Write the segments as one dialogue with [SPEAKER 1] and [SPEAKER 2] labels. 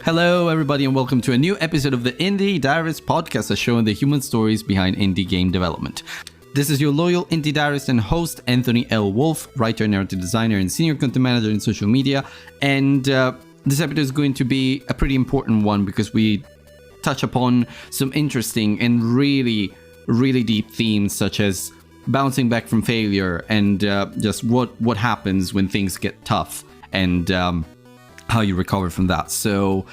[SPEAKER 1] Hello, everybody, and welcome to a new episode of the Indie Diarist podcast, a show on the human stories behind indie game development. This is your loyal Indie Diarist and host, Anthony L. Wolf, writer, narrative designer, and senior content manager in social media. And this episode is going to be a pretty important one because we touch upon some interesting and really deep themes, such as bouncing back from failure and just what happens when things get tough and how you recover from that. So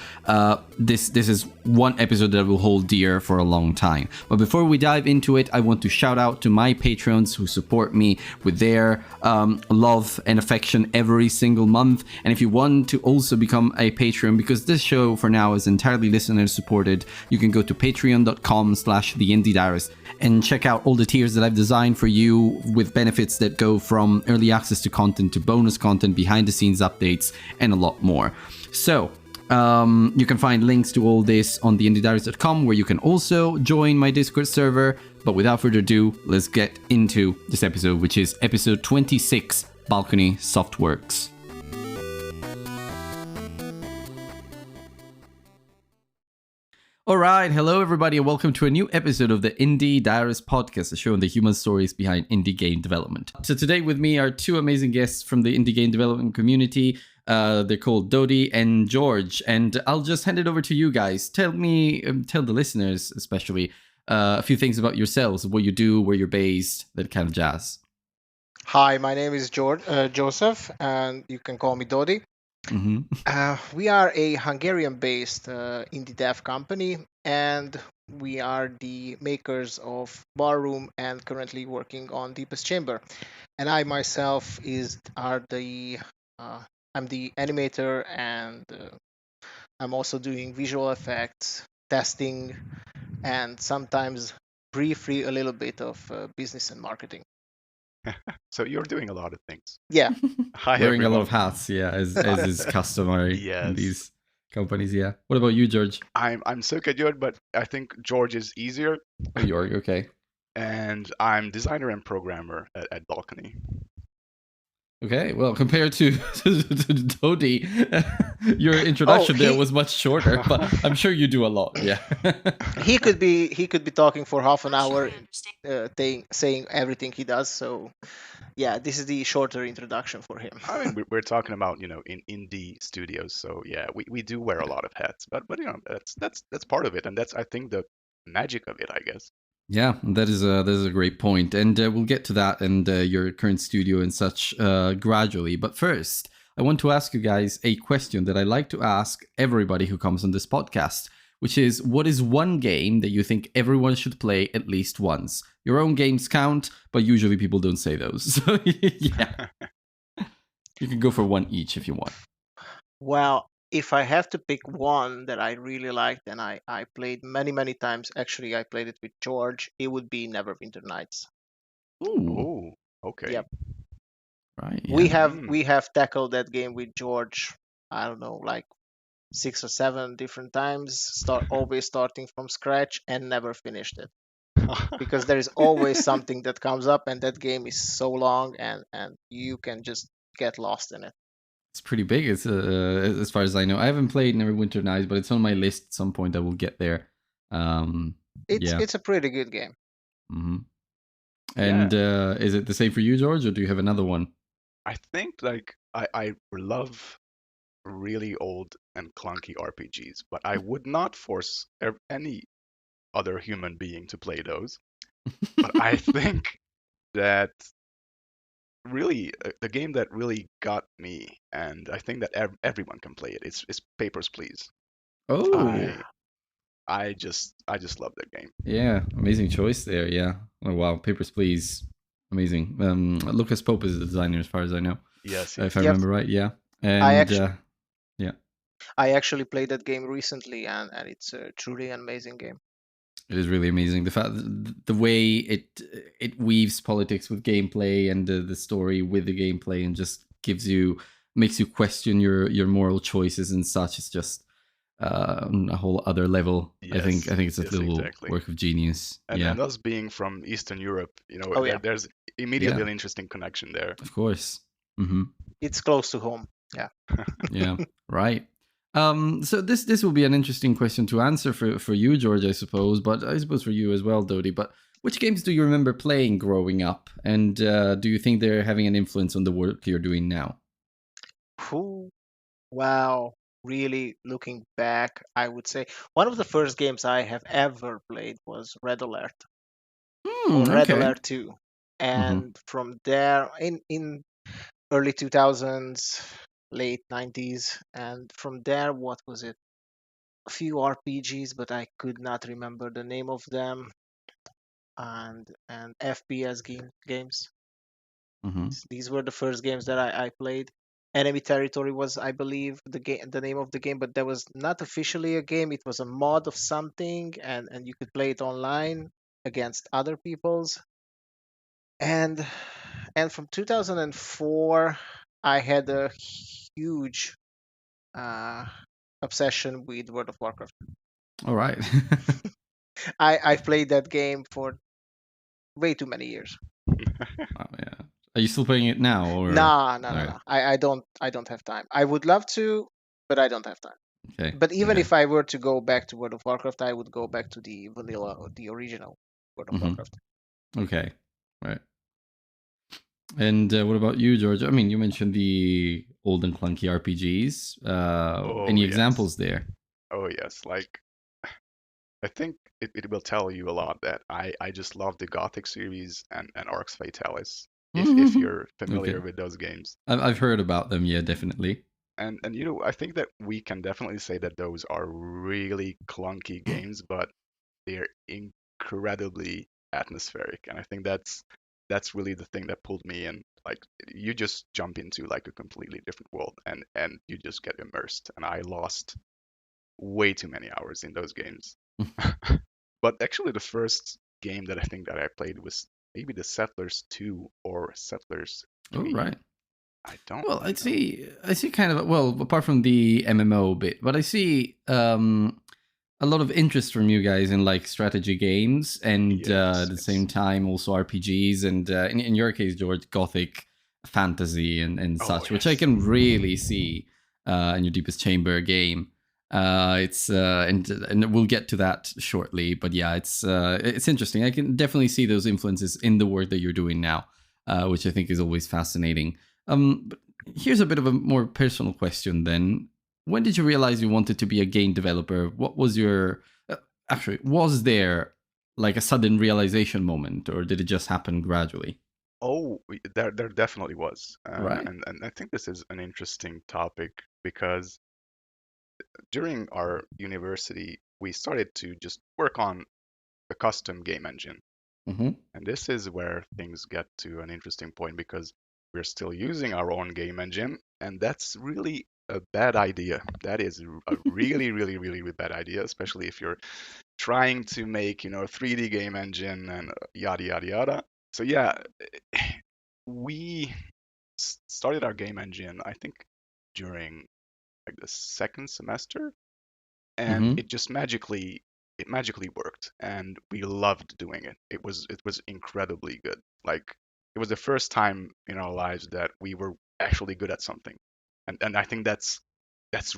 [SPEAKER 1] this is one episode that will hold dear for a long time. But before we dive into it, I want to shout out to my patrons who support me with their love and affection every single month. And if you want to also become a patron, because this show for now is entirely listener supported, you can go to patreon.com/theindiediarist and check out all the tiers that I've designed for you, with benefits that go from early access to content to bonus content, behind the scenes updates, and a lot more. So you can find links to all this on theindiediarist.com, where you can also join my Discord server. But without further ado, let's get into this episode, which is episode 26, Balcony Softworks. All right, hello everybody, and welcome to a new episode of the Indie Diarist podcast, a show on the human stories behind indie game development. So today with me are two amazing guests from the indie game development community. They're called Dodi and George, and I'll just hand it over to you guys. Tell the listeners especially a few things about yourselves, what you do, where you're based, that kind of jazz.
[SPEAKER 2] Hi, my name is Joseph, and you can call me Dodi.
[SPEAKER 1] Mm-hmm.
[SPEAKER 2] We are a Hungarian-based indie dev company, and we are the makers of Barroom and currently working on Deepest Chamber. And I myself I'm the animator, and I'm also doing visual effects, testing, and sometimes briefly a little bit of business and marketing.
[SPEAKER 3] So you're doing a lot of things.
[SPEAKER 2] Yeah.
[SPEAKER 3] Hi,
[SPEAKER 1] Wearing
[SPEAKER 3] everyone.
[SPEAKER 1] a lot of hats, yeah, as is customary in
[SPEAKER 3] Yes.
[SPEAKER 1] these companies, yeah. What about you, George?
[SPEAKER 3] I'm so good, but I think George is easier.
[SPEAKER 1] Oh, you're okay.
[SPEAKER 3] And I'm designer and programmer at Balcony.
[SPEAKER 1] Okay, well, compared to Dodi, your introduction there was much shorter, but I'm sure you do a lot. Yeah.
[SPEAKER 2] he could be talking for half an hour, saying everything he does. So, yeah, this is the shorter introduction for him.
[SPEAKER 3] I mean, we're talking about in indie studios, so yeah, we do wear a lot of hats, but that's part of it, and that's, I think, the magic of it, I guess.
[SPEAKER 1] Yeah, that is a great point, and we'll get to that and your current studio and such gradually. But first, I want to ask you guys a question that I like to ask everybody who comes on this podcast, which is, what is one game that you think everyone should play at least once? Your own games count, but usually people don't say those. So yeah, you can go for one each if you want.
[SPEAKER 2] Well, if I have to pick one that I really liked and I played many times, actually I played it with George, it would be Neverwinter Nights.
[SPEAKER 1] Ooh.
[SPEAKER 3] Oh, okay.
[SPEAKER 2] Yep.
[SPEAKER 1] Right. Yeah.
[SPEAKER 2] We have tackled that game with George, I don't know, like 6 or 7 different times, always starting from scratch, and never finished it. Because there is always something that comes up, and that game is so long, and you can just get lost in it.
[SPEAKER 1] It's pretty big, as far as I know. I haven't played Neverwinter Nights, but it's on my list at some point. I will get there.
[SPEAKER 2] It's a pretty good game.
[SPEAKER 1] Mm-hmm. And is it the same for you, George, or do you have another one?
[SPEAKER 3] I think I love really old and clunky RPGs, but I would not force any other human being to play those. But I think that really the game that really got me, and I think that everyone can play it, is Papers, Please.
[SPEAKER 1] Oh,
[SPEAKER 3] I just love that game.
[SPEAKER 1] Yeah, amazing choice there. Yeah. Oh wow, Papers, Please, amazing. Lucas Pope is the designer, as far as I know.
[SPEAKER 3] Yes.
[SPEAKER 1] If I remember right. Yeah. And
[SPEAKER 2] I actually played that game recently, and it's a truly amazing game.
[SPEAKER 1] It is really amazing. The way it weaves politics with gameplay and the story with the gameplay, and just makes you question your moral choices and such. It's just a whole other level.
[SPEAKER 3] Yes,
[SPEAKER 1] I think it's a little work of genius.
[SPEAKER 3] And us being from Eastern Europe, there's immediately an interesting connection there.
[SPEAKER 1] Of course. Mm-hmm.
[SPEAKER 2] It's close to home. Yeah.
[SPEAKER 1] Yeah. Right. So this will be an interesting question to answer for you, George, I suppose, but I suppose for you as well, Dodi. But which games do you remember playing growing up, and do you think they're having an influence on the work you're doing now?
[SPEAKER 2] Whew, wow. Really looking back, I would say one of the first games I have ever played was Red Alert or Red
[SPEAKER 1] Okay.
[SPEAKER 2] Alert 2.
[SPEAKER 1] Mm-hmm.
[SPEAKER 2] And from there, in early 2000s, late 90s, and from there, what was it? A few RPGs, but I could not remember the name of them, and FPS games.
[SPEAKER 1] Mm-hmm.
[SPEAKER 2] These were the first games that I played. Enemy Territory was, I believe, the name of the game, but that was not officially a game. It was a mod of something, and you could play it online against other people's. And and from 2004, I had a huge uh, obsession with World of Warcraft.
[SPEAKER 1] All right.
[SPEAKER 2] I played that game for way too many years.
[SPEAKER 1] Wow, yeah. Are you still playing it now, or?
[SPEAKER 2] Nah, no,
[SPEAKER 1] All
[SPEAKER 2] no,
[SPEAKER 1] right.
[SPEAKER 2] no. I don't have time. I would love to, but I don't have time.
[SPEAKER 1] Okay.
[SPEAKER 2] But even
[SPEAKER 1] Okay.
[SPEAKER 2] if I were to go back to World of Warcraft, I would go back to the vanilla, or the original World of
[SPEAKER 1] Mm-hmm.
[SPEAKER 2] Warcraft.
[SPEAKER 1] Okay. Right. And what about you, George? I mean, you mentioned the old and clunky RPGs.
[SPEAKER 3] Oh
[SPEAKER 1] Any
[SPEAKER 3] yes.
[SPEAKER 1] examples there?
[SPEAKER 3] Oh yes. Like I think it will tell you a lot that I just love the Gothic series and Arx Fatalis. If you're familiar
[SPEAKER 1] Okay.
[SPEAKER 3] with those games.
[SPEAKER 1] I've heard about them. Yeah, definitely.
[SPEAKER 3] And you know, I think that we can definitely say that those are really clunky games, but they're incredibly atmospheric. And I think that's really the thing that pulled me in. Like you just jump into like a completely different world and you just get immersed. And I lost way too many hours in those games. But actually the first game that I think that I played was maybe the Settlers 2 or Settlers
[SPEAKER 1] Oh,
[SPEAKER 3] 3.
[SPEAKER 1] right.
[SPEAKER 3] I don't
[SPEAKER 1] Well,
[SPEAKER 3] really know.
[SPEAKER 1] I see kind of, well, apart from the MMO bit, but I see a lot of interest from you guys in like strategy games and
[SPEAKER 3] Yes,
[SPEAKER 1] at the
[SPEAKER 3] yes.
[SPEAKER 1] same time also RPGs and in your case, George, Gothic fantasy and
[SPEAKER 3] Oh,
[SPEAKER 1] such, which I
[SPEAKER 3] yes.
[SPEAKER 1] can really see in your Deepest Chamber game. It's and we'll get to that shortly, but yeah, it's interesting. I can definitely see those influences in the work that you're doing now, which I think is always fascinating. But here's a bit of a more personal question then. When did you realize you wanted to be a game developer? What was your actually, was there like a sudden realization moment, or did it just happen gradually?
[SPEAKER 3] Oh, there definitely was.
[SPEAKER 1] Right.
[SPEAKER 3] And I think this is an interesting topic because during our university, we started to just work on a custom game engine.
[SPEAKER 1] Mm-hmm.
[SPEAKER 3] And this is where things get to an interesting point because we're still using our own game engine, and that's really a bad idea. That is a really, really, really, really bad idea, especially if you're trying to make, you know, a 3D game engine and yada, yada, yada. So yeah, we started our game engine, I think, during like the second semester, and
[SPEAKER 1] Mm-hmm.
[SPEAKER 3] it magically worked, and we loved doing it. It was incredibly good. Like it was the first time in our lives that we were actually good at something, and I think that's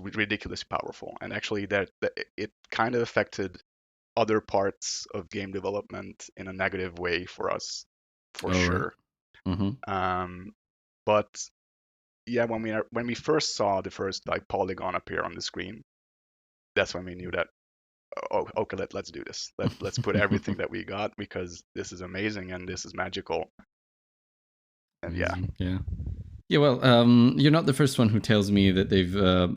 [SPEAKER 3] ridiculously powerful. And actually, that it kind of affected other parts of game development in a negative way for us, for
[SPEAKER 1] All right.
[SPEAKER 3] sure.
[SPEAKER 1] Mm-hmm.
[SPEAKER 3] Um, but yeah, when we first saw the first like polygon appear on the screen, that's when we knew that, oh, okay, let's do this. Let's put everything that we got because this is amazing and this is magical. And yeah.
[SPEAKER 1] Amazing. Yeah. Yeah, well, you're not the first one who tells me that they've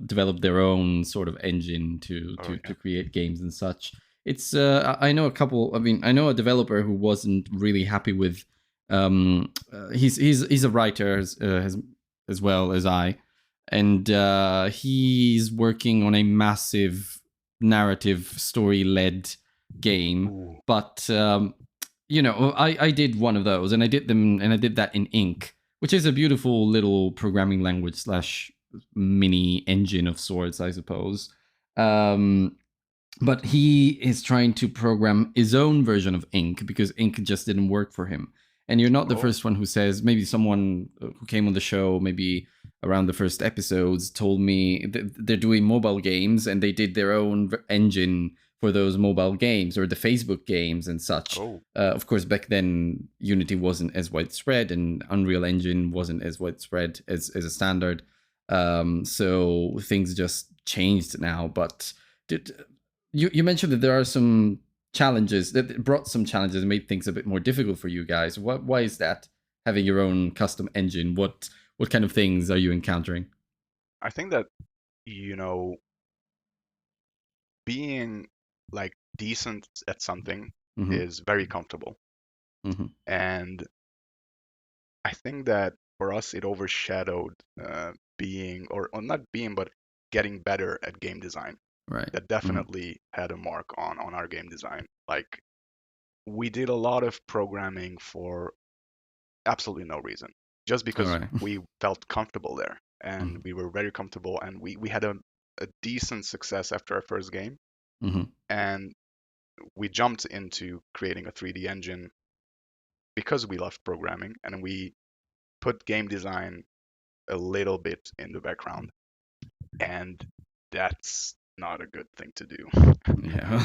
[SPEAKER 1] developed their own sort of engine to
[SPEAKER 3] Oh
[SPEAKER 1] to
[SPEAKER 3] yeah.
[SPEAKER 1] to create games and such. It's I know a couple. I mean, I know a developer who wasn't really happy with. He's a writer as well as I, and he's working on a massive narrative story led game.
[SPEAKER 3] Ooh.
[SPEAKER 1] But I did one of those, and I did that in Ink, which is a beautiful little programming language slash mini engine of sorts, I suppose. Um, but he is trying to program his own version of Ink because Ink just didn't work for him. And you're not the
[SPEAKER 3] Oh.
[SPEAKER 1] first one who says, maybe someone who came on the show, maybe around the first episodes, told me they're doing mobile games and they did their own engine for those mobile games or the Facebook games and such.
[SPEAKER 3] Oh.
[SPEAKER 1] Of course, back then, Unity wasn't as widespread and Unreal Engine wasn't as widespread as a standard. So things just changed now. But you mentioned that there are some challenges that brought some challenges and made things a bit more difficult for you guys. Why is that? Having your own custom engine, what kind of things are you encountering?
[SPEAKER 3] I think that, you know, being like decent at something is very comfortable. And I think that for us, it overshadowed being, or not being, but getting better at game design.
[SPEAKER 1] Right.
[SPEAKER 3] That definitely had a mark on our game design. Like, we did a lot of programming for absolutely no reason, just because we felt comfortable there, and we were very comfortable, and we had a decent success after our first game, and we jumped into creating a 3D engine because we loved programming, and we put game design a little bit in the background, and that's not a good thing to do.
[SPEAKER 1] Yeah.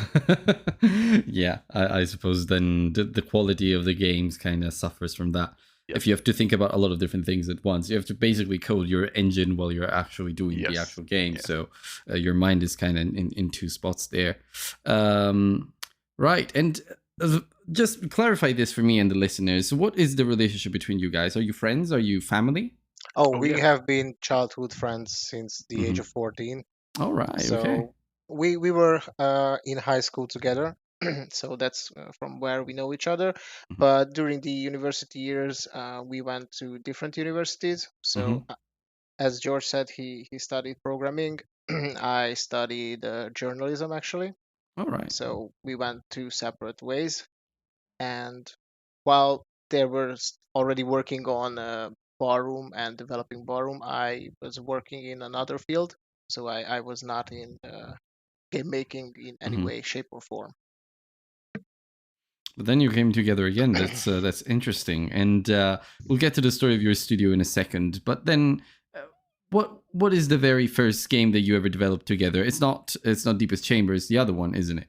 [SPEAKER 1] Yeah, I suppose then the quality of the games kind of suffers from that. Yep. If you have to think about a lot of different things at once, you have to basically code your engine while you're actually doing the actual game. Yes. So your mind is kind of in two spots there. Right. And just clarify this for me and the listeners. What is the relationship between you guys? Are you friends? Are you family?
[SPEAKER 2] We have been childhood friends since the age of 14.
[SPEAKER 1] All right.
[SPEAKER 2] So
[SPEAKER 1] okay.
[SPEAKER 2] we were in high school together. So that's from where we know each other. But during the university years, we went to different universities. So as George said, he studied programming. I studied journalism, actually.
[SPEAKER 1] All right.
[SPEAKER 2] So we went two separate ways. And while they were already working on Barroom and developing Barroom, I was working in another field. So I was not in game making in any way, shape, or form.
[SPEAKER 1] But then you came together again. That's interesting, and we'll get to the story of your studio in a second. But then, what is the very first game that you ever developed together? It's not Deepest Chamber. It's the other one, isn't it?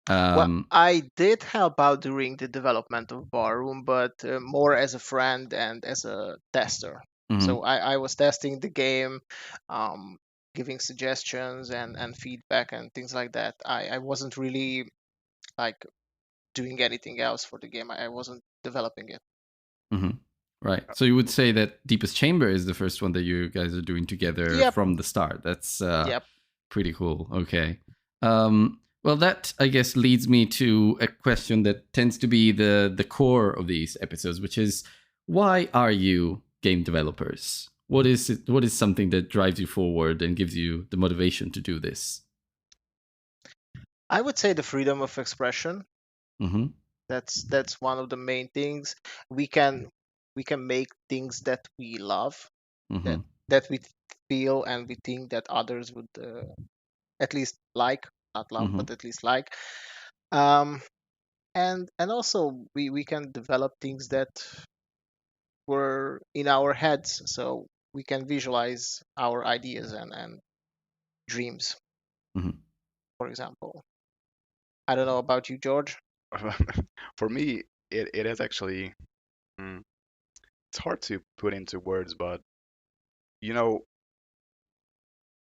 [SPEAKER 2] Well, I did help out during the development of Barroom, but more as a friend and as a tester. So I was testing the game, giving suggestions and feedback and things like that. I wasn't really like doing anything else for the game. I wasn't developing it.
[SPEAKER 1] Right. So you would say that Deepest Chamber is the first one that you guys are doing together from the start. That's pretty cool. Okay. Well, that, I guess, leads me to a question that tends to be the core of these episodes, which is, why are you game developers? What is it? What is something that drives you forward and gives you the motivation to do this?
[SPEAKER 2] I would say the freedom of expression. That's one of the main things. We can make things that we love, that we feel and we think that others would at least like, not love, but at least like. And also we can develop things that were in our heads, so we can visualize our ideas and dreams. For example, I don't know about you, George.
[SPEAKER 3] For me, it is actually, it's hard to put into words, but you know,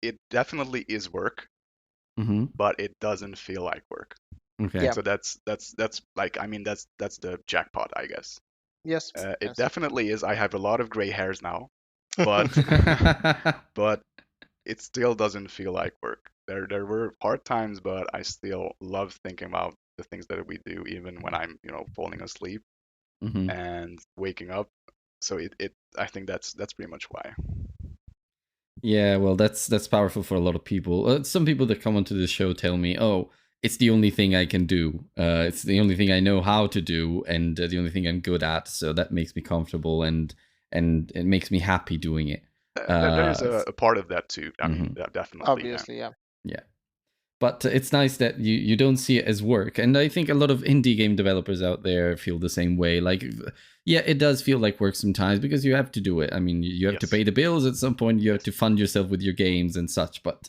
[SPEAKER 3] it definitely is work, but it doesn't feel like work.
[SPEAKER 1] Okay.
[SPEAKER 3] So that's like, I mean, that's the jackpot, I guess.
[SPEAKER 2] Yes.
[SPEAKER 3] It definitely is. I have a lot of gray hairs now, but but it still doesn't feel like work. There were hard times, but I still love thinking about the things that we do, even when I'm, falling asleep and waking up. So I think that's pretty much why.
[SPEAKER 1] Yeah, well, that's powerful for a lot of people. Some people that come onto the show tell me, "Oh, it's the only thing I can do. It's the only thing I know how to do, and the only thing I'm good at. So that makes me comfortable, and it makes me happy doing it."
[SPEAKER 3] There is a part of that too. I mean, definitely.
[SPEAKER 2] Obviously,
[SPEAKER 1] yeah. But it's nice that you don't see it as work. And I think a lot of indie game developers out there feel the same way. Like, yeah, it does feel like work sometimes because you have to do it. I mean, you have to
[SPEAKER 3] Yes.
[SPEAKER 1] pay the bills at some point. You have
[SPEAKER 3] Yes.
[SPEAKER 1] to fund yourself with your games and such. But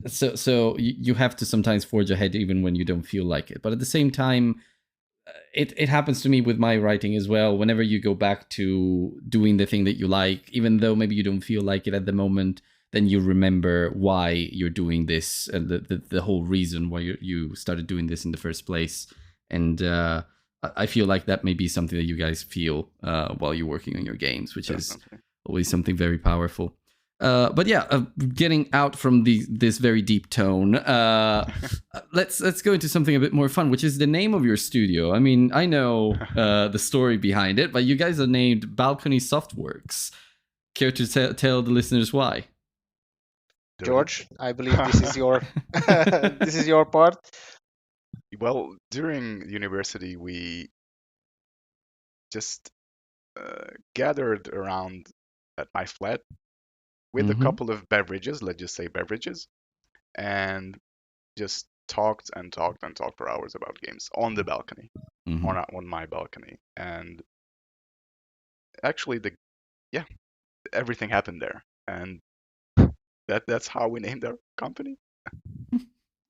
[SPEAKER 1] so you have to sometimes forge ahead even when you don't feel like it. But at the same time, it happens to me with my writing as well. Whenever you go back to doing the thing that you like, even though maybe you don't feel like it at the moment, then you remember why you're doing this and the whole reason why you started doing this in the first place. And I feel like that may be something that you guys feel while you're working on your games, which
[SPEAKER 3] Definitely.
[SPEAKER 1] is always something very powerful. But yeah, getting out from this very deep tone, let's go into something a bit more fun, which is the name of your studio. I mean, I know the story behind it, but you guys are named Balcony Softworks. Care to tell the listeners why?
[SPEAKER 3] Dodi?
[SPEAKER 2] George, I believe this is your this is your part.
[SPEAKER 3] Well, during university, we just gathered around at my flat with a
[SPEAKER 1] Mhm.
[SPEAKER 3] couple of beverages, let's just say beverages, and just talked and talked and talked for hours about games on the balcony,
[SPEAKER 1] Mhm.
[SPEAKER 3] on my balcony. And actually, yeah, everything happened there, and that's how we named our company.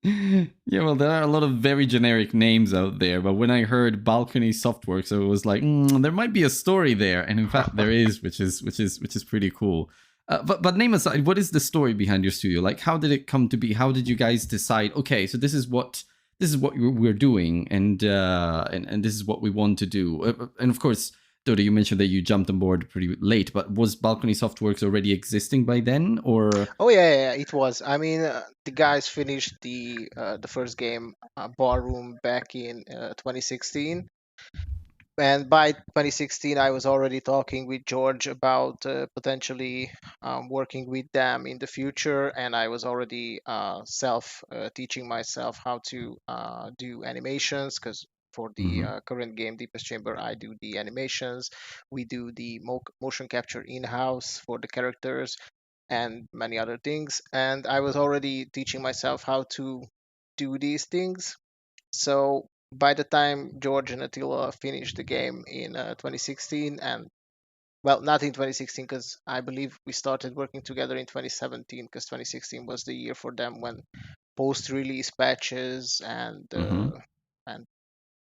[SPEAKER 1] Yeah, well, there are a lot of very generic names out there, but when I heard Balcony Softworks, it was like there might be a story there, and in fact, there is, which is pretty cool. But name aside, what is the story behind your studio? Like, how did it come to be? How did you guys decide? Okay, so this is what we're doing, and this is what we want to do. And of course, Dodi, you mentioned that you jumped on board pretty late, but was Balcony Softworks already existing by then, or?
[SPEAKER 2] Oh yeah, it was. I mean, the guys finished the first game, Ballroom, back in 2016, and by 2016, I was already talking with George about potentially working with them in the future, and I was already self teaching myself how to do animations because. For the
[SPEAKER 1] Mm-hmm.
[SPEAKER 2] current game, Deepest Chamber, I do the animations. We do the motion capture in-house for the characters and many other things. And I was already teaching myself how to do these things. So by the time George and Attila finished the game in 2016, and well, not in 2016 because I believe we started working together in 2017 because 2016 was the year for them when post-release patches
[SPEAKER 1] Mm-hmm.
[SPEAKER 2] and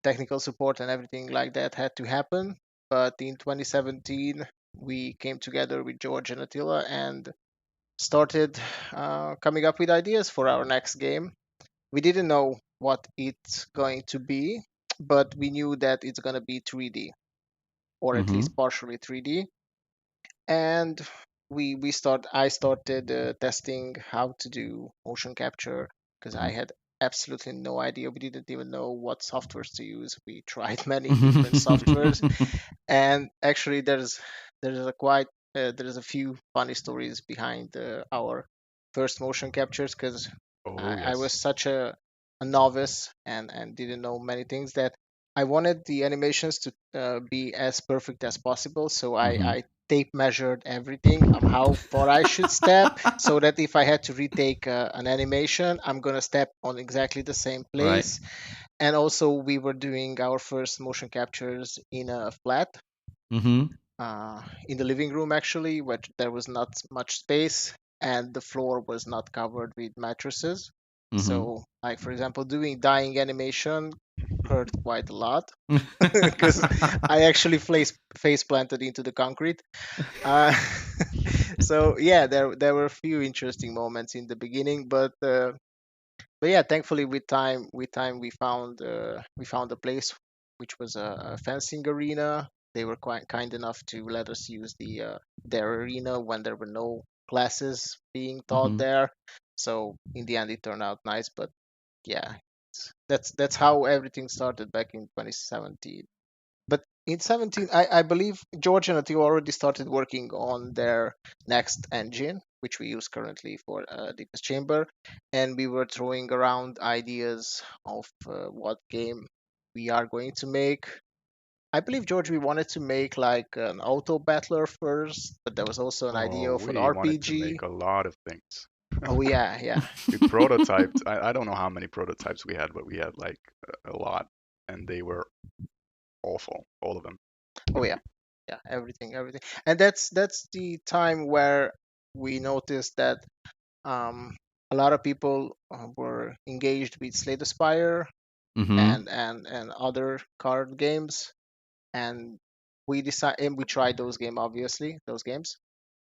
[SPEAKER 2] technical support and everything like that had to happen. But in 2017, we came together with George and Attila and started coming up with ideas for our next game. We didn't know what it's going to be, but we knew that it's going to be 3D or at
[SPEAKER 1] Mm-hmm.
[SPEAKER 2] least partially 3D. And I started testing how to do motion capture because I had absolutely no idea. We didn't even know what softwares to use. We tried many different softwares, and actually there's a quite there's a few funny stories behind our first motion captures because
[SPEAKER 3] Oh
[SPEAKER 2] I was
[SPEAKER 3] yes.
[SPEAKER 2] such a novice and didn't know many things that I wanted the animations to be as perfect as possible. So
[SPEAKER 1] Mm-hmm.
[SPEAKER 2] I tape measured everything, how far I should step, so that if I had to retake an animation, I'm gonna step on exactly the same
[SPEAKER 1] Right.
[SPEAKER 2] place. And also, we were doing our first motion captures in a flat,
[SPEAKER 1] Mm-hmm.
[SPEAKER 2] in the living room actually, where there was not much space and the floor was not covered with mattresses.
[SPEAKER 1] Mm-hmm.
[SPEAKER 2] So, like for example, doing dying animation hurt quite a lot because I actually face planted into the concrete. Uh, so yeah, there were a few interesting moments in the beginning, but yeah, thankfully with time we found a place which was a fencing arena. They were quite kind enough to let us use their arena when there were no classes being taught
[SPEAKER 1] Mm-hmm.
[SPEAKER 2] there. So in the end, it turned out nice. But yeah, that's how everything started back in 2017. But in 17, I believe George and Attila already started working on their next engine, which we use currently for Deepest Chamber, and we were throwing around ideas of what game we are going to make. I believe George, we wanted to make like an auto battler first, but there was also an idea
[SPEAKER 3] Oh,
[SPEAKER 2] of an
[SPEAKER 3] we wanted to
[SPEAKER 2] RPG.
[SPEAKER 3] make a lot of things.
[SPEAKER 2] Oh yeah, yeah.
[SPEAKER 3] We prototyped. I don't know how many prototypes we had, but we had like a lot, and they were awful, all of them.
[SPEAKER 2] Oh yeah, yeah. Everything. And that's the time where we noticed that a lot of people were engaged with Slay the Spire
[SPEAKER 1] Mm-hmm.
[SPEAKER 2] and other card games, and we tried those games,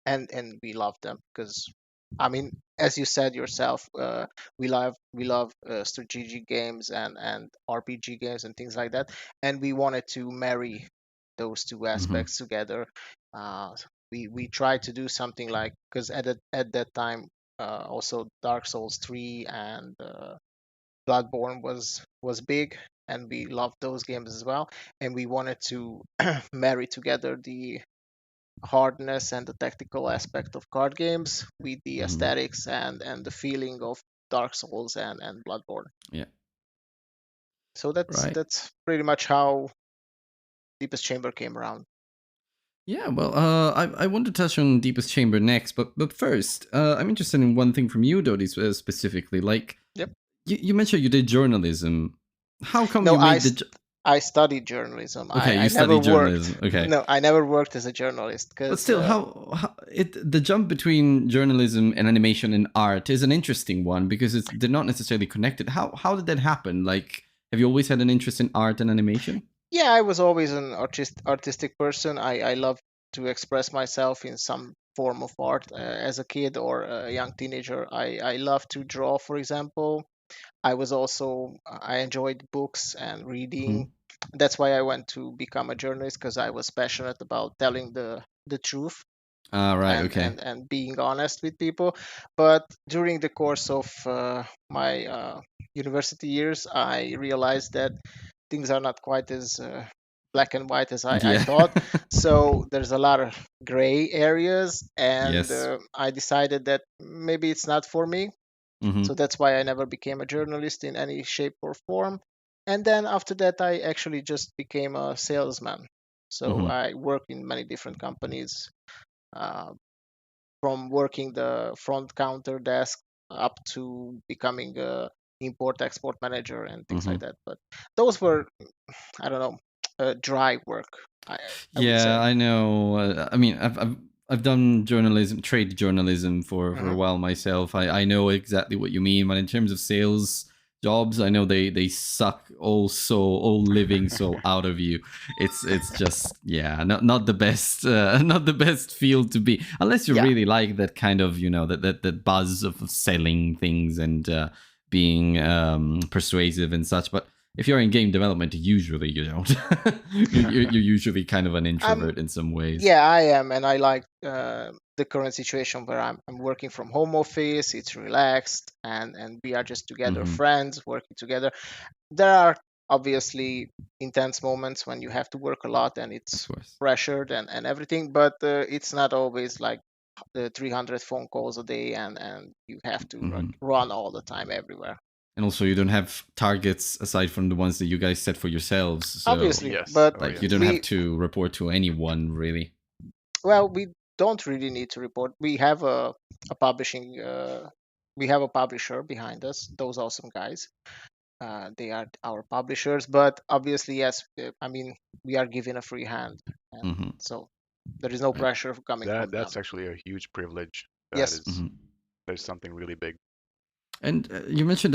[SPEAKER 2] and we loved them because, I mean, as you said yourself, we love strategic games and RPG games and things like that, and we wanted to marry those two
[SPEAKER 1] Mm-hmm.
[SPEAKER 2] aspects together. We tried to do something like, because at that time, also Dark Souls 3 and Bloodborne was big, and we loved those games as well, and we wanted to marry together the hardness and the tactical aspect of card games with the
[SPEAKER 1] Mm-hmm.
[SPEAKER 2] aesthetics and the feeling of Dark Souls and Bloodborne.
[SPEAKER 1] Yeah.
[SPEAKER 2] So that's
[SPEAKER 1] Right.
[SPEAKER 2] that's pretty much how Deepest Chamber came around.
[SPEAKER 1] Yeah, well, I want to touch on Deepest Chamber next, but first, I'm interested in one thing from you, Dodi, specifically. Like,
[SPEAKER 2] Yep.
[SPEAKER 1] you mentioned you did journalism. How come
[SPEAKER 2] No,
[SPEAKER 1] you made the?
[SPEAKER 2] I studied journalism.
[SPEAKER 1] Okay,
[SPEAKER 2] I
[SPEAKER 1] you
[SPEAKER 2] never
[SPEAKER 1] studied
[SPEAKER 2] worked.
[SPEAKER 1] journalism. Okay,
[SPEAKER 2] No, I never worked as a journalist
[SPEAKER 1] but
[SPEAKER 2] because
[SPEAKER 1] still, how the jump between journalism and animation and art is an interesting one because they're not necessarily connected. How did that happen? Like, have you always had an interest in art and animation?
[SPEAKER 2] yeah, I was always an artistic person. I love to express myself in some form of art. As a kid or a young teenager, I love to draw, for example. I enjoyed books and
[SPEAKER 1] Mm-hmm.
[SPEAKER 2] reading. That's why I went to become a journalist, because I was passionate about telling the truth
[SPEAKER 1] Ah, right.
[SPEAKER 2] and
[SPEAKER 1] Okay.
[SPEAKER 2] and and being honest with people. But during the course of my university years, I realized that things are not quite as black and white as I
[SPEAKER 1] Yeah.
[SPEAKER 2] thought. So there's a lot of gray areas, and
[SPEAKER 1] Yes.
[SPEAKER 2] I decided that maybe it's not for me.
[SPEAKER 1] Mm-hmm.
[SPEAKER 2] So that's why I never became a journalist in any shape or form. And then after that, I actually just became a salesman. So
[SPEAKER 1] Mm-hmm.
[SPEAKER 2] I worked in many different companies, uh, from working the front counter desk up to becoming a import export manager and things
[SPEAKER 1] Mm-hmm.
[SPEAKER 2] like that. But those were, I don't know, dry work, I would
[SPEAKER 1] Yeah,
[SPEAKER 2] say.
[SPEAKER 1] I know. I mean, I've done journalism, trade journalism for a
[SPEAKER 2] Hmm.
[SPEAKER 1] while myself. I know exactly what you mean. But in terms of sales jobs, I know they suck all living soul out of you. It's just yeah, not the best not the best field to be unless you
[SPEAKER 2] Yeah,
[SPEAKER 1] really like that kind of that buzz of selling things and being persuasive and such. But if you're in game development, usually you don't. You're usually kind of an
[SPEAKER 2] I'm.
[SPEAKER 1] introvert in some ways.
[SPEAKER 2] Yeah, I am, and I like the current situation where I'm working from home office. It's relaxed, and we are just together,
[SPEAKER 1] Hmm.
[SPEAKER 2] friends working together. There are obviously intense moments when you have to work a lot and
[SPEAKER 1] Of
[SPEAKER 2] it's
[SPEAKER 1] course.
[SPEAKER 2] pressured and everything, but it's not always like the 300 phone calls a day, and you have to like
[SPEAKER 1] Hmm.
[SPEAKER 2] run all the time everywhere.
[SPEAKER 1] And also, you don't have targets aside from the ones that you guys set for yourselves. So,
[SPEAKER 2] Obviously,
[SPEAKER 3] Yes.
[SPEAKER 2] but
[SPEAKER 3] Oh,
[SPEAKER 1] like, you
[SPEAKER 3] yes.
[SPEAKER 1] don't have
[SPEAKER 2] we
[SPEAKER 1] to report to anyone really.
[SPEAKER 2] well, we don't really need to report. We have a publishing we have a publisher behind us, those awesome guys. They are our publishers, but obviously, yes, I mean, we are given a free hand, and
[SPEAKER 1] Hmm.
[SPEAKER 2] so there is no
[SPEAKER 1] Right.
[SPEAKER 2] pressure coming from them.
[SPEAKER 3] That's actually a huge privilege.
[SPEAKER 2] Yes.
[SPEAKER 1] Hmm.
[SPEAKER 3] That is something really big.
[SPEAKER 1] And you mentioned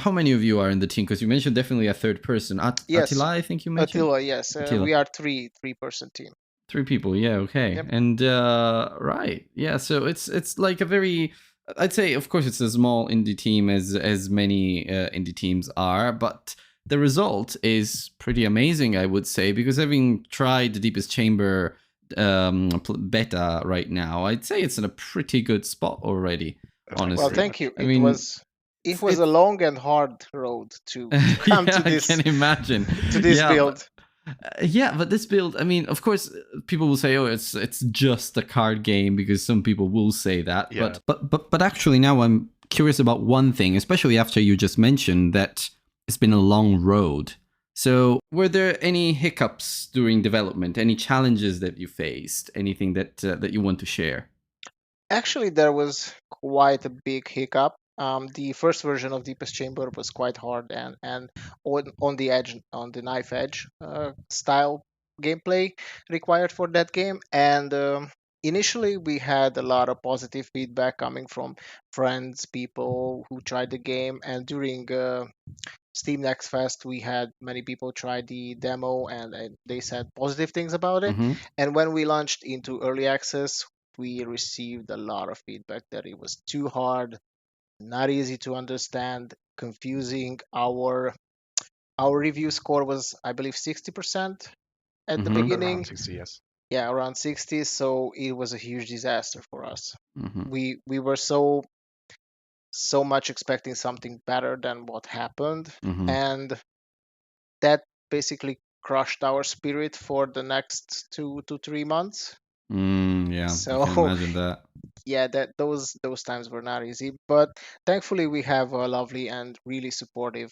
[SPEAKER 1] how many of you are in the team? Because you mentioned definitely a third person.
[SPEAKER 2] Yes,
[SPEAKER 1] Attila, I think you mentioned.
[SPEAKER 2] Attila. Yes,
[SPEAKER 1] Attila.
[SPEAKER 2] we are three-person team.
[SPEAKER 1] 3 people, yeah, okay.
[SPEAKER 2] Yep.
[SPEAKER 1] And right, yeah, so it's like a very, I'd say, of course, it's a small indie team as many indie teams are, but the result is pretty amazing, I would say, because having tried the Deepest Chamber beta right now, I'd say it's in a pretty good spot already,
[SPEAKER 3] Thank you
[SPEAKER 2] Well,
[SPEAKER 3] very
[SPEAKER 1] honestly.
[SPEAKER 2] thank you.
[SPEAKER 3] much.
[SPEAKER 1] I mean,
[SPEAKER 2] It was
[SPEAKER 1] it's
[SPEAKER 2] a long and hard road to come
[SPEAKER 1] yeah,
[SPEAKER 2] to
[SPEAKER 1] I
[SPEAKER 2] this
[SPEAKER 1] can imagine.
[SPEAKER 2] to this
[SPEAKER 1] Yeah,
[SPEAKER 2] build.
[SPEAKER 1] yeah, but this build, I mean, of course, people will say, "Oh, it's just a card game," because some people will say that.
[SPEAKER 3] Yeah.
[SPEAKER 1] But actually, now I'm curious about one thing, especially after you just mentioned that it's been a long road. So, were there any hiccups during development? Any challenges that you faced? Anything that you want to share?
[SPEAKER 2] Actually, there was quite a big hiccup. The first version of Deepest Chamber was quite hard and on the edge, on the knife edge style gameplay required for that game. And initially, we had a lot of positive feedback coming from friends, people who tried the game. And during Steam Next Fest, we had many people try the demo and they said positive things about it.
[SPEAKER 1] Mm-hmm.
[SPEAKER 2] And when we launched into early access, we received a lot of feedback that it was too hard, not easy to understand, confusing. Our review score was, I believe, 60% at the
[SPEAKER 1] Mm-hmm.
[SPEAKER 3] Around
[SPEAKER 2] beginning.
[SPEAKER 3] 60, yes.
[SPEAKER 2] Yeah, around 60. So it was a huge disaster for us.
[SPEAKER 1] Mm-hmm.
[SPEAKER 2] We were so much expecting something better than what happened,
[SPEAKER 1] Mm-hmm.
[SPEAKER 2] and that basically crushed our spirit for the next 2 to 3 months.
[SPEAKER 1] Yeah, I can
[SPEAKER 2] So
[SPEAKER 1] imagine that.
[SPEAKER 2] yeah, that those times were not easy, but thankfully we have a lovely and really supportive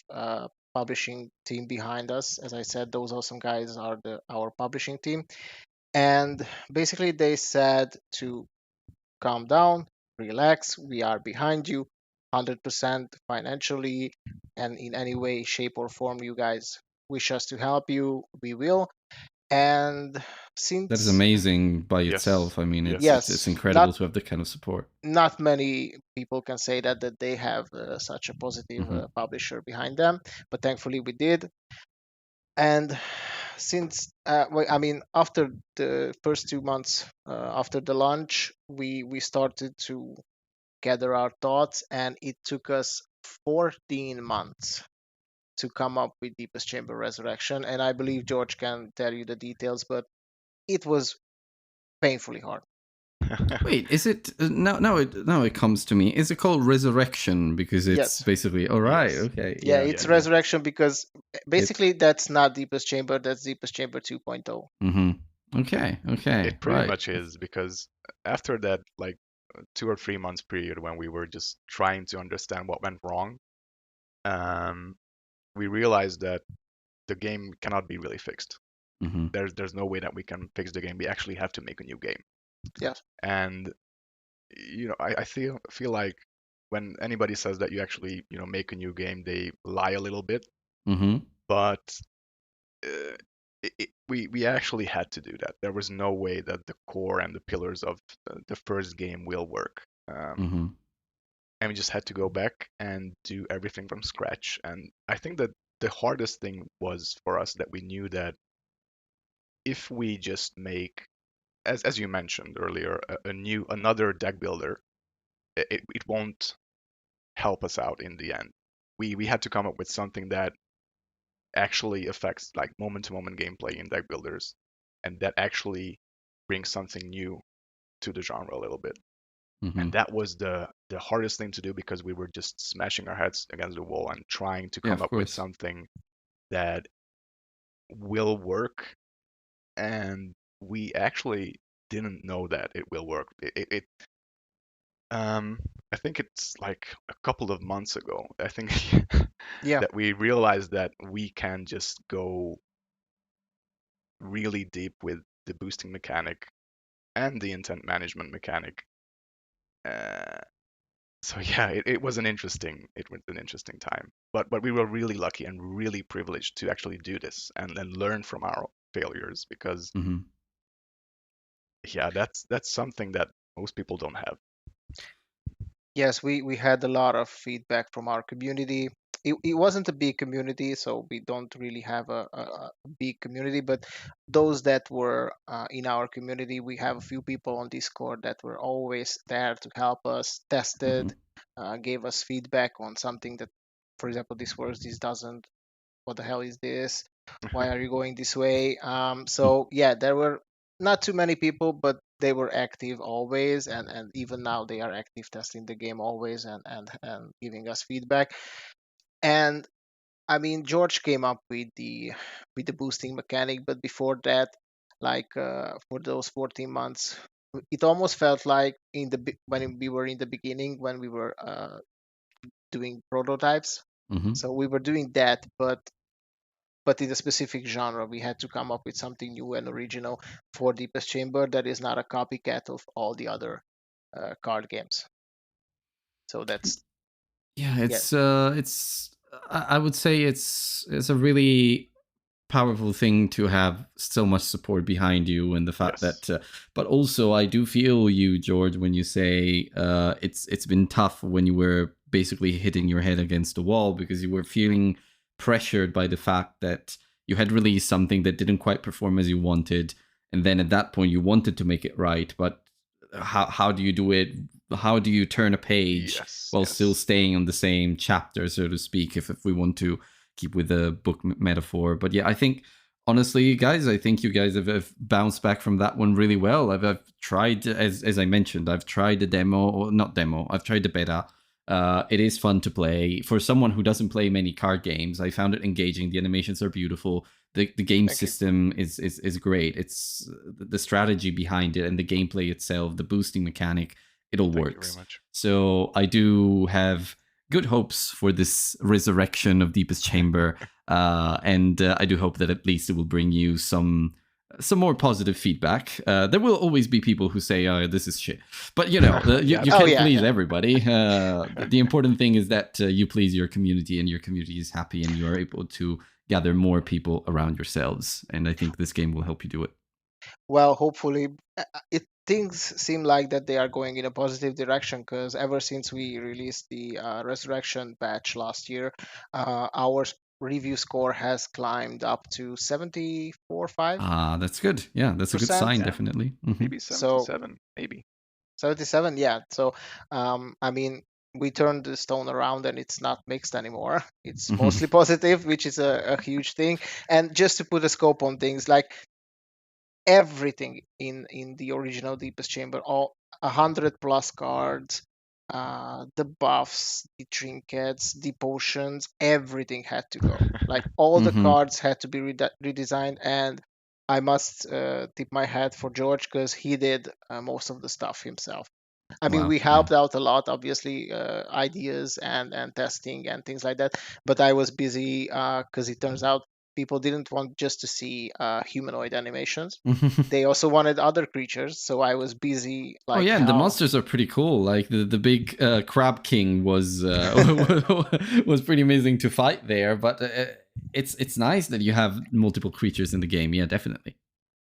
[SPEAKER 2] publishing team behind us. As I said, those awesome guys are the our publishing team, and basically they said to calm down, relax, we are behind you 100% financially, and in any way, shape, or form you guys wish us to help you, we will. And
[SPEAKER 1] That is
[SPEAKER 2] since,
[SPEAKER 1] amazing by
[SPEAKER 3] Yes.
[SPEAKER 1] itself. I mean,
[SPEAKER 3] Yes.
[SPEAKER 1] it's
[SPEAKER 2] yes,
[SPEAKER 1] incredible to have that kind of support.
[SPEAKER 2] not many people can say that they have such a positive
[SPEAKER 1] Mm-hmm.
[SPEAKER 2] publisher behind them, but thankfully we did. And since I mean, after the first 2 months after the launch, we started to gather our thoughts, and it took us 14 months to come up with Deepest Chamber Resurrection. And I believe George can tell you the details, but it was painfully hard.
[SPEAKER 1] Wait, is it now it comes to me. Is it called Resurrection because it's
[SPEAKER 2] Yes.
[SPEAKER 1] basically all right?
[SPEAKER 3] Yes.
[SPEAKER 1] Okay,
[SPEAKER 2] Yeah,
[SPEAKER 1] yeah.
[SPEAKER 2] it's
[SPEAKER 3] Yeah, yeah.
[SPEAKER 2] Resurrection because
[SPEAKER 1] It.
[SPEAKER 2] basically that's not Deepest Chamber, that's Deepest Chamber 2.0.
[SPEAKER 1] Mm-hmm. Okay, okay,
[SPEAKER 3] It pretty
[SPEAKER 1] right.
[SPEAKER 3] much is because after that, like 2 or 3 months period when we were just trying to understand what went wrong, um, we realized that the game cannot be really fixed.
[SPEAKER 1] Mm-hmm.
[SPEAKER 3] There's no way that we can fix the game. We actually have to make a new game.
[SPEAKER 2] Yes.
[SPEAKER 3] And I feel like when anybody says that you actually make a new game, they lie a little bit.
[SPEAKER 1] Mm-hmm.
[SPEAKER 3] But uh, we actually had to do that. There was no way that the core and the pillars of the first game will work.
[SPEAKER 1] Mm-hmm.
[SPEAKER 3] And we just had to go back and do everything from scratch. And I think that the hardest thing was for us that we knew that if we just make, as you mentioned earlier, another deck builder, it won't help us out in the end. We had to come up with something that actually affects like moment to moment gameplay in deck builders, and that actually brings something new to the genre a little bit.
[SPEAKER 1] Mm-hmm.
[SPEAKER 3] And that was the hardest thing to do because we were just smashing our heads against the wall and trying to
[SPEAKER 1] Yeah,
[SPEAKER 3] come
[SPEAKER 1] of
[SPEAKER 3] up with
[SPEAKER 1] course.
[SPEAKER 3] something that will work. And we actually didn't know that it will work. Um, I think it's like a couple of months ago, I think,
[SPEAKER 2] Yeah.
[SPEAKER 3] that we realized that we can just go really deep with the boosting mechanic and the intent management mechanic. Uh, so yeah, it was an interesting time. But we were really lucky and really privileged to actually do this and learn from our failures because
[SPEAKER 1] Mm-hmm.
[SPEAKER 3] yeah, that's something that most people don't have.
[SPEAKER 2] Yes, we had a lot of feedback from our community. It wasn't a big community, so we don't really have a big community, but those that were in our community, we have a few people on Discord that were always there to help us,
[SPEAKER 1] Mm-hmm.
[SPEAKER 2] tested, gave us feedback on something that, for example, this works, this doesn't, what the hell is this? Why are you going this way? So yeah, there were not too many people, but they were active always, and even now they are active testing the game always and giving us feedback. And I mean, George came up with the boosting mechanic, but before that, like for those 14 months, it almost felt like when we were in the beginning when we were doing prototypes.
[SPEAKER 1] Mm-hmm.
[SPEAKER 2] So we were doing that, but in a specific genre. We had to come up with something new and original for Deepest Chamber that is not a copycat of all the other card games. So that's
[SPEAKER 1] Yeah, I would say it's a really powerful thing to have so much support behind you, and the fact
[SPEAKER 3] Yes.
[SPEAKER 1] that but also I do feel you, George, when you say it's been tough when you were basically hitting your head against the wall because you were feeling pressured by the fact that you had released something that didn't quite perform as you wanted, and then at that point you wanted to make it right, but how do you do it? How do you turn a page
[SPEAKER 3] Yes.
[SPEAKER 1] while
[SPEAKER 3] Yes.
[SPEAKER 1] still staying on the same chapter, so to speak, if we want to keep with the book metaphor? But yeah, I think honestly, guys, I think you guys have bounced back from that one really well. I've tried, as I mentioned, I've tried the demo, or not demo, I've tried the beta. It is fun to play. For someone who doesn't play many card games, I found it engaging. The animations are beautiful. The game
[SPEAKER 2] Thank you.
[SPEAKER 1] system is great. It's the strategy behind it and the gameplay itself, the boosting mechanic, it all
[SPEAKER 3] Thank you
[SPEAKER 1] works.
[SPEAKER 3] very much.
[SPEAKER 1] So I do have good hopes for this resurrection of Deepest Chamber, and I do hope that at least it will bring you some more positive feedback. There will always be people who say, "Oh, this is shit," but you know, you
[SPEAKER 3] Yeah.
[SPEAKER 1] can't please everybody. The important thing is that you please your community, and your community is happy, and you are able to gather more people around yourselves. And I think this game will help you do it.
[SPEAKER 2] Well, hopefully, things seem like that they are going in a positive direction because ever since we released the Resurrection patch last year, our review score has climbed up to 74.5%.
[SPEAKER 1] That's good. Yeah, that's a good sign,
[SPEAKER 3] Yeah.
[SPEAKER 1] definitely. Mhm.
[SPEAKER 3] Maybe
[SPEAKER 2] So
[SPEAKER 3] 77. Maybe.
[SPEAKER 2] 77, yeah. So, I mean, we turned the stone around and it's not mixed anymore. It's
[SPEAKER 1] Mhm.
[SPEAKER 2] mostly positive, which is a huge thing. And just to put a scope on things, like everything in the original Deepest Chamber, all 100+ cards, the buffs, the trinkets, the potions, everything had to go. Like all the
[SPEAKER 1] Mhm.
[SPEAKER 2] cards had to be redesigned, and I must tip my hat for George because he did most of the stuff himself. I mean,
[SPEAKER 1] Wow,
[SPEAKER 2] we
[SPEAKER 1] yeah.
[SPEAKER 2] helped out a lot, obviously, ideas and testing and things like that. But I was busy because it turns out people didn't want just to see humanoid animations. They also wanted other creatures, so I was busy
[SPEAKER 1] Oh
[SPEAKER 2] like
[SPEAKER 1] yeah, and the
[SPEAKER 2] hell.
[SPEAKER 1] monsters are pretty cool. Like the big crab king was was pretty amazing to fight there. But it's nice that you have multiple creatures in the game. Yeah, definitely.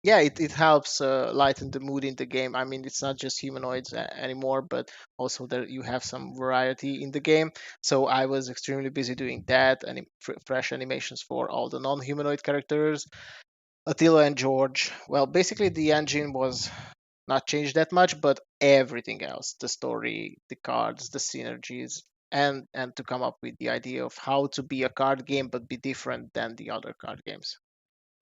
[SPEAKER 2] Yeah, it helps lighten the mood in the game. I mean, it's not just humanoids anymore, but also that you have some variety in the game. So I was extremely busy doing that and fresh animations for all the non-humanoid characters. Attila and George. Well, basically the engine was not changed that much, but everything else, the story, the cards, the synergies, and to come up with the idea of how to be a card game but be different than the other card games.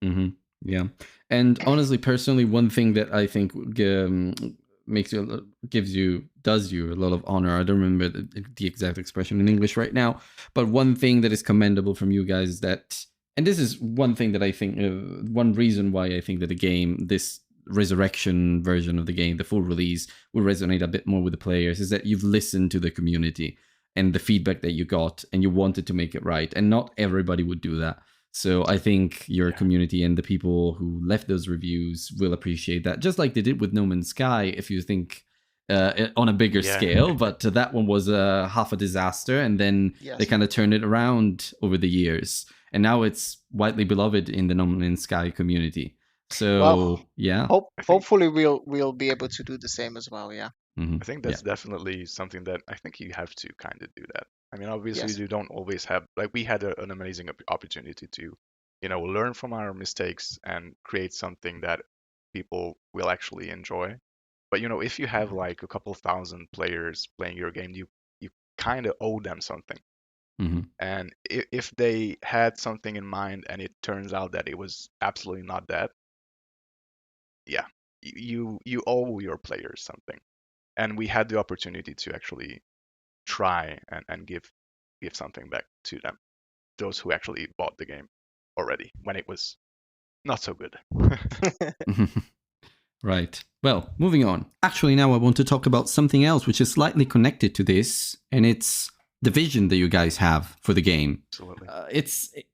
[SPEAKER 1] Mm-hmm. Yeah, and honestly, personally, one thing that I think makes you does you a lot of honor. I don't remember the exact expression in English right now, but one thing that is commendable from you guys is that, and this is one thing that I think, one reason why I think that the game, this resurrection version of the game, the full release, will resonate a bit more with the players, is that you've listened to the community and the feedback that you got, and you wanted to make it right, and not everybody would do that. So I think your community and the people who left those reviews will appreciate that, just like they did with No Man's Sky, if you think on a bigger scale. But that one was half a disaster, and then they kind of turned it around over the years. And now it's widely beloved in the No Man's Sky community. So,
[SPEAKER 2] Well,
[SPEAKER 1] yeah.
[SPEAKER 2] hopefully we'll be able to do the same as well, yeah.
[SPEAKER 1] Mm-hmm.
[SPEAKER 3] I think that's definitely something that I think you have to kind of do that. I mean, obviously,
[SPEAKER 2] Yes.
[SPEAKER 3] you don't always have, like, we had an amazing opportunity to, learn from our mistakes and create something that people will actually enjoy. But, if you have like a couple thousand players playing your game, you kind of owe them something.
[SPEAKER 1] Mm-hmm.
[SPEAKER 3] And if they had something in mind and it turns out that it was absolutely not that, yeah, you owe your players something. And we had the opportunity to actually try and give something back to them, those who actually bought the game already when it was not so good.
[SPEAKER 1] Right. Well, moving on. Actually, now I want to talk about something else which is slightly connected to this, and it's the vision that you guys have for the game.
[SPEAKER 3] Absolutely.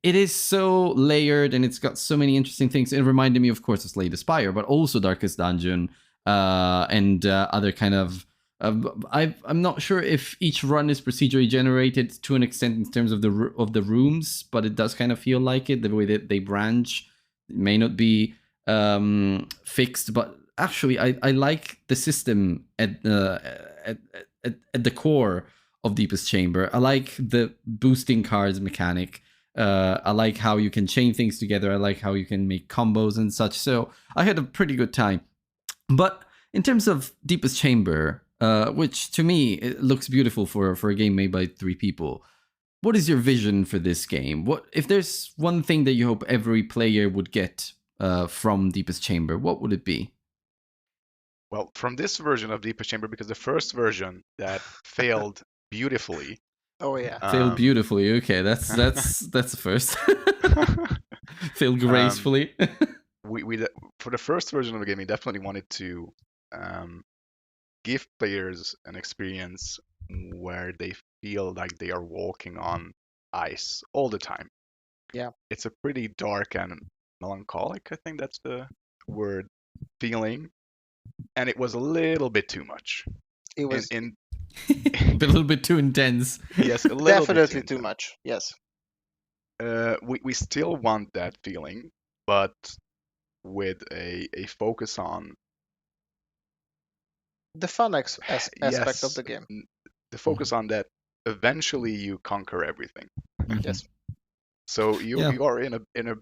[SPEAKER 1] It is so layered, and it's got so many interesting things. It reminded me, of course, of Slay the Spire, but also Darkest Dungeon and other kind of I'm not sure if each run is procedurally generated to an extent in terms of the rooms, but it does kind of feel like it. The way that they branch it may not be fixed, but actually, I like the system at the core of Deepest Chamber. I like the boosting cards mechanic. I like how you can chain things together. I like how you can make combos and such. So I had a pretty good time. But in terms of Deepest Chamber, which to me it looks beautiful for a game made by 3 people, what is your vision for this game? What if there's one thing that you hope every player would get from Deepest Chamber? What would it be?
[SPEAKER 3] Well, from this version of Deepest Chamber, because the first version that failed beautifully.
[SPEAKER 2] Oh yeah.
[SPEAKER 1] Failed beautifully. Okay, that's the first. Failed gracefully.
[SPEAKER 3] we for the first version of the game, we definitely wanted to give players an experience where they feel like they are walking on ice all the time.
[SPEAKER 2] Yeah.
[SPEAKER 3] It's a pretty dark and melancholic, I think that's the word, feeling. And it was a little bit too much.
[SPEAKER 2] It was
[SPEAKER 1] a little bit too intense.
[SPEAKER 3] Yes, a little
[SPEAKER 2] definitely
[SPEAKER 3] bit
[SPEAKER 2] too much. Yes.
[SPEAKER 3] We still want that feeling, but with a focus on
[SPEAKER 2] the fun aspect
[SPEAKER 3] yes,
[SPEAKER 2] of the game.
[SPEAKER 3] The focus on that eventually you conquer everything.
[SPEAKER 2] Yes.
[SPEAKER 3] So you are in a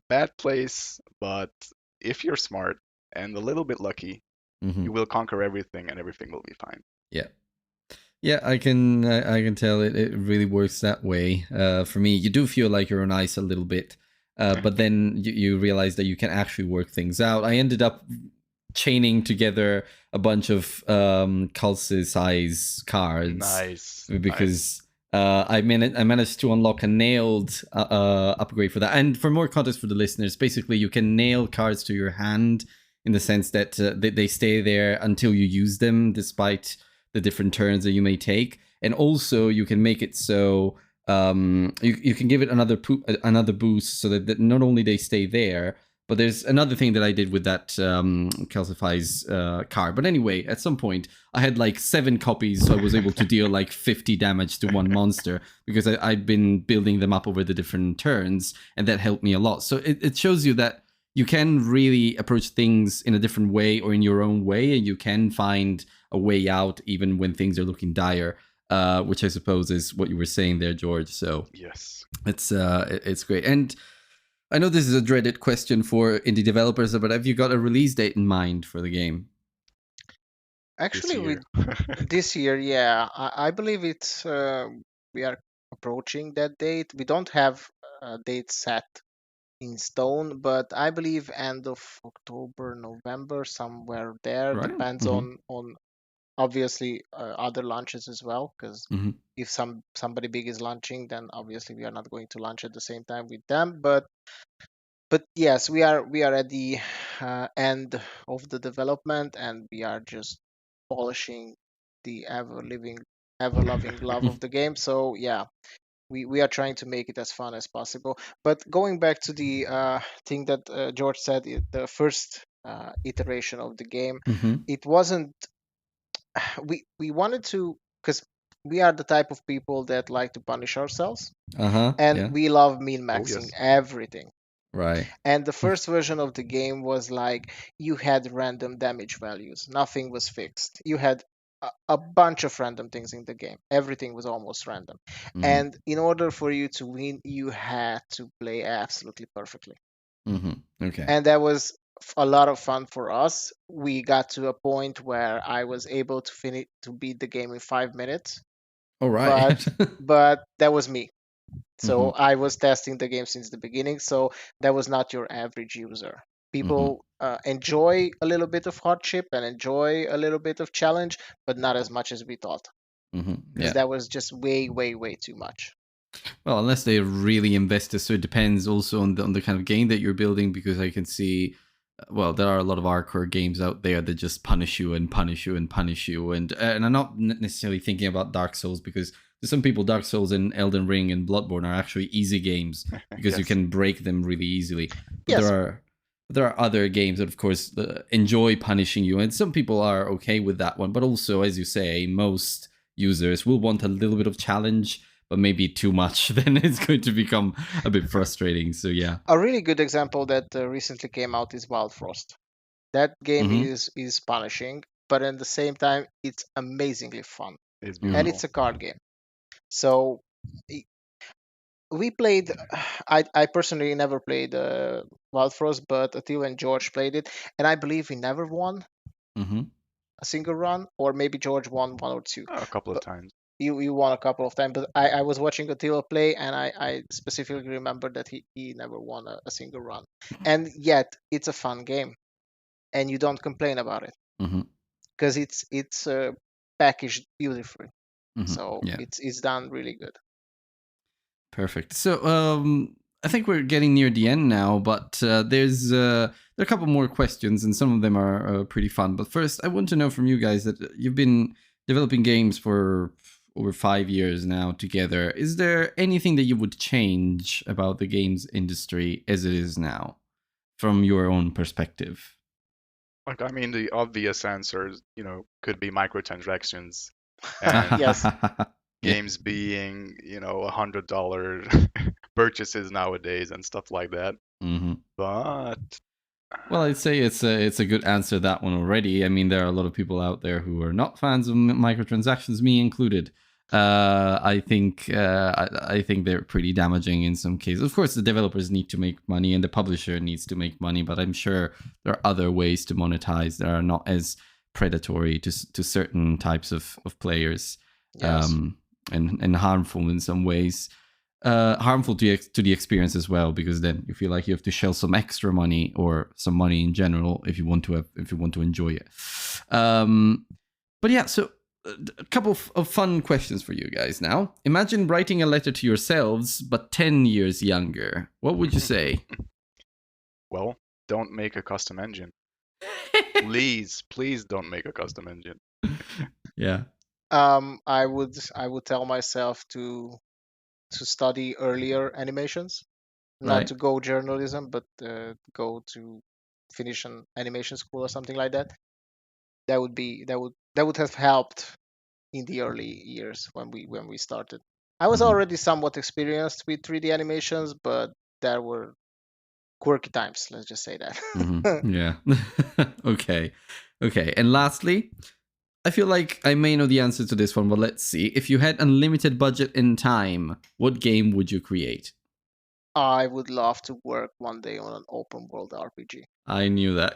[SPEAKER 3] bad place, but if you're smart and a little bit lucky, you will conquer everything and everything will be fine.
[SPEAKER 1] Yeah, I can tell it really works that way. For me, you do feel like you're on ice a little bit, but then you realize that you can actually work things out. I ended up chaining together a bunch of Kelsey size cards.
[SPEAKER 3] Nice.
[SPEAKER 1] Because I managed to unlock a nailed upgrade for that. And for more context for the listeners, basically you can nail cards to your hand in the sense that they stay there until you use them, despite the different turns that you may take. And also you can make it so you can give it another boost so that not only they stay there, but there's another thing that I did with that calcifies card. But anyway, at some point I had like 7 copies, so I was able to deal like 50 damage to one monster because I'd been building them up over the different turns, and that helped me a lot. So it shows you that you can really approach things in a different way or in your own way, and you can find a way out even when things are looking dire, which I suppose is what you were saying there, George. So
[SPEAKER 3] yes,
[SPEAKER 1] it's great. And I know this is a dreaded question for indie developers, but have you got a release date in mind for the game?
[SPEAKER 2] Actually, this year, yeah, I believe it's we are approaching that date. We don't have a date set in stone, but I believe end of October, November, somewhere there.
[SPEAKER 1] Right.
[SPEAKER 2] Depends on obviously other launches as well, because if somebody big is launching, then obviously we are not going to launch at the same time with them. But yes, we are at the end of the development, and we are just polishing the ever loving love of the game. So yeah, we are trying to make it as fun as possible. But going back to the thing that George said, the first iteration of the game, it wasn't. We wanted to, because we are the type of people that like to punish ourselves, and we love min maxing everything.
[SPEAKER 1] Right.
[SPEAKER 2] And the first version of the game was like you had random damage values. Nothing was fixed. You had a bunch of random things in the game. Everything was almost random. And in order for you to win, you had to play absolutely perfectly.
[SPEAKER 1] Okay.
[SPEAKER 2] And that was a lot of fun for us. We got to a point where I was able to beat the game in 5 minutes.
[SPEAKER 1] All right.
[SPEAKER 2] But that was me. So I was testing the game since the beginning, so that was not your average user. People enjoy a little bit of hardship and enjoy a little bit of challenge, but not as much as we thought. Because that was just way, way, way too much.
[SPEAKER 1] Well, unless they really invested, so it depends also on the kind of game that you're building, because I can see, well, there are a lot of hardcore games out there that just punish you and punish you and punish you. And I'm not necessarily thinking about Dark Souls, because to some people, Dark Souls and Elden Ring and Bloodborne are actually easy games because you can break them really easily. But there are There are other games that, of course, enjoy punishing you, and some people are okay with that one. But also, as you say, most users will want a little bit of challenge, but maybe too much, then it's going to become a bit frustrating. So yeah.
[SPEAKER 2] A really good example that recently came out is Wild Frost. That game is punishing, but at the same time, it's amazingly fun.
[SPEAKER 3] It's
[SPEAKER 2] And
[SPEAKER 3] beautiful.
[SPEAKER 2] it's a card game. So we played. I personally never played Wild Frost, but Attila and George played it, and I believe we never won a single run, or maybe George won one or two.
[SPEAKER 3] A couple of times.
[SPEAKER 2] You won a couple of times, but I was watching Attila play, and I specifically remember that he never won a single run, and yet it's a fun game, and you don't complain about it because it's packaged beautifully, so it's done really good.
[SPEAKER 1] Perfect. So I think we're getting near the end now, but there are a couple more questions, and some of them are pretty fun. But first, I want to know from you guys that you've been developing games for over 5 years now together. Is there anything that you would change about the games industry as it is now, from your own perspective?
[SPEAKER 3] Like, I mean, the obvious answers, could be microtransactions and
[SPEAKER 2] Yes.
[SPEAKER 3] games being, $100 purchases nowadays and stuff like that. But
[SPEAKER 1] well, I'd say it's a good answer, that one already. I mean, there are a lot of people out there who are not fans of microtransactions, me included. I think they're pretty damaging in some cases. Of course, the developers need to make money and the publisher needs to make money, but I'm sure there are other ways to monetize that are not as predatory to certain types of players.
[SPEAKER 2] Yes.
[SPEAKER 1] And harmful in some ways. Harmful to the experience as well, because then you feel like you have to shell some extra money or some money in general if you want to enjoy it. But yeah, so a couple of fun questions for you guys now. Imagine writing a letter to yourselves, but 10 years younger. What would you say?
[SPEAKER 3] Well, don't make a custom engine. Please don't make a custom engine.
[SPEAKER 1] Yeah.
[SPEAKER 2] I would tell myself to study earlier animations, not to go journalism, but go to finish an animation school or something like that. That would have helped in the early years when we started. I was already somewhat experienced with 3D animations, but there were quirky times. Let's just say that.
[SPEAKER 1] Yeah. Okay. And lastly, I feel like I may know the answer to this one, but let's see. If you had unlimited budget and time, what game would you create?
[SPEAKER 2] I would love to work one day on an open world RPG.
[SPEAKER 1] I knew that.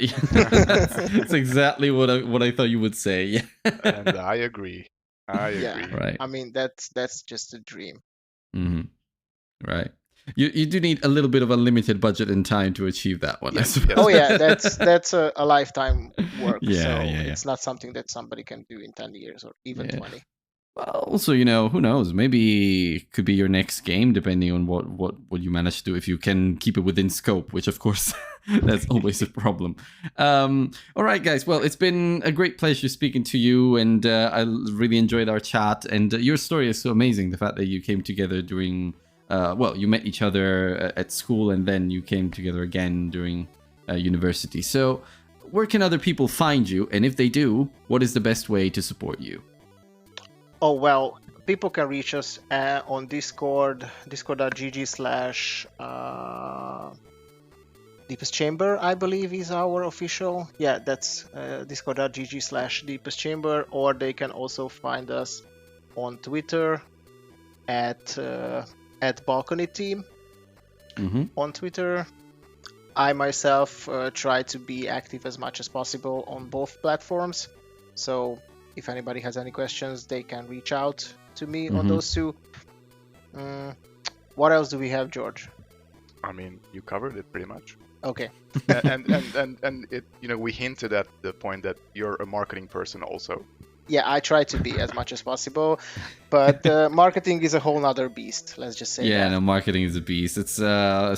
[SPEAKER 1] That's exactly what I thought you would say. Yeah.
[SPEAKER 3] And I agree.
[SPEAKER 2] Yeah.
[SPEAKER 1] Right.
[SPEAKER 2] I mean, that's just a dream.
[SPEAKER 1] Right. You do need a little bit of unlimited budget and time to achieve that one.
[SPEAKER 3] Yes.
[SPEAKER 2] Oh yeah, that's a lifetime work.
[SPEAKER 1] Yeah,
[SPEAKER 2] It's not something that somebody can do in 10 years or even 20.
[SPEAKER 1] Well, also, who knows? Maybe it could be your next game, depending on what you manage to do. If you can keep it within scope, which of course, that's always a problem. All right, guys. Well, it's been a great pleasure speaking to you, and I really enjoyed our chat. And your story is so amazing. The fact that you came together during, you met each other at school, and then you came together again during university. So, where can other people find you? And if they do, what is the best way to support you?
[SPEAKER 2] Oh, well, people can reach us on Discord, discord.gg/Deepest Chamber, I believe is our official. Yeah, that's discord.gg/Deepest Chamber, or they can also find us on Twitter at Balcony Team on Twitter. I myself try to be active as much as possible on both platforms, so if anybody has any questions, they can reach out to me on those two. What else do we have, George?
[SPEAKER 3] I mean, you covered it pretty much.
[SPEAKER 2] Okay.
[SPEAKER 3] and it, we hinted at the point that you're a marketing person also.
[SPEAKER 2] Yeah, I try to be as much as possible, but marketing is a whole nother beast. Let's just say that.
[SPEAKER 1] Yeah, no, marketing is a beast. It's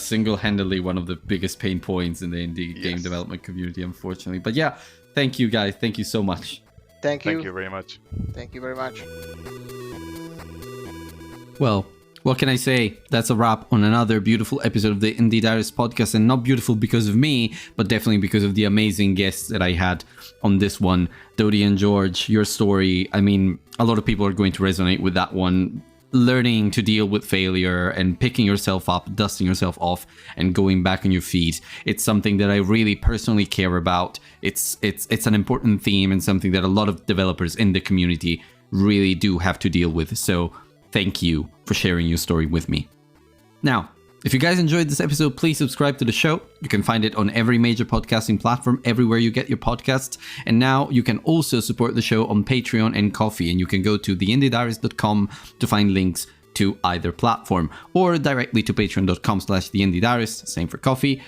[SPEAKER 1] single-handedly one of the biggest pain points in the indie game development community, unfortunately. But yeah, thank you, guys. Thank you so much.
[SPEAKER 2] Thank you.
[SPEAKER 3] Thank you very much.
[SPEAKER 2] Thank you very much.
[SPEAKER 1] Well, What can I say? That's a wrap on another beautiful episode of the Indie Diarist podcast, and not beautiful because of me, but definitely because of the amazing guests that I had on this one. Dodi and George, your story, I mean, a lot of people are going to resonate with that one. Learning to deal with failure and picking yourself up, dusting yourself off, and going back on your feet. It's something that I really personally care about. It's an important theme and something that a lot of developers in the community really do have to deal with. So thank you for sharing your story with me. Now, if you guys enjoyed this episode, please subscribe to the show. You can find it on every major podcasting platform, everywhere you get your podcasts. And now you can also support the show on Patreon and Ko-fi, and you can go to theindiediarist.com to find links to either platform, or directly to patreon.com/theindiediarist, same for Ko-fi,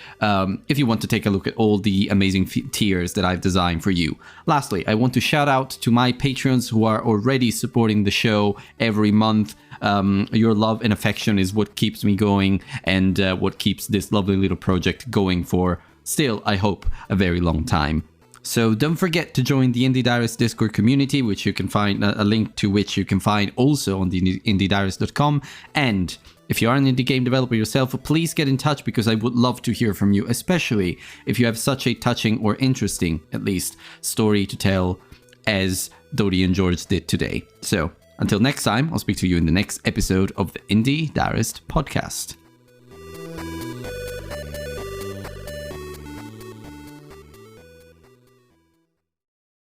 [SPEAKER 1] if you want to take a look at all the amazing tiers that I've designed for you. Lastly, I want to shout out to my patrons who are already supporting the show every month. Your love and affection is what keeps me going, and what keeps this lovely little project going for still, I hope, a very long time. So don't forget to join the Indie Diarist Discord community, which you can find a link to which you can find also on the indiediarist.com. And if you are an indie game developer yourself, please get in touch, because I would love to hear from you, especially if you have such a touching or interesting, at least, story to tell as Dodi and George did today. So until next time, I'll speak to you in the next episode of the Indie Diarist podcast.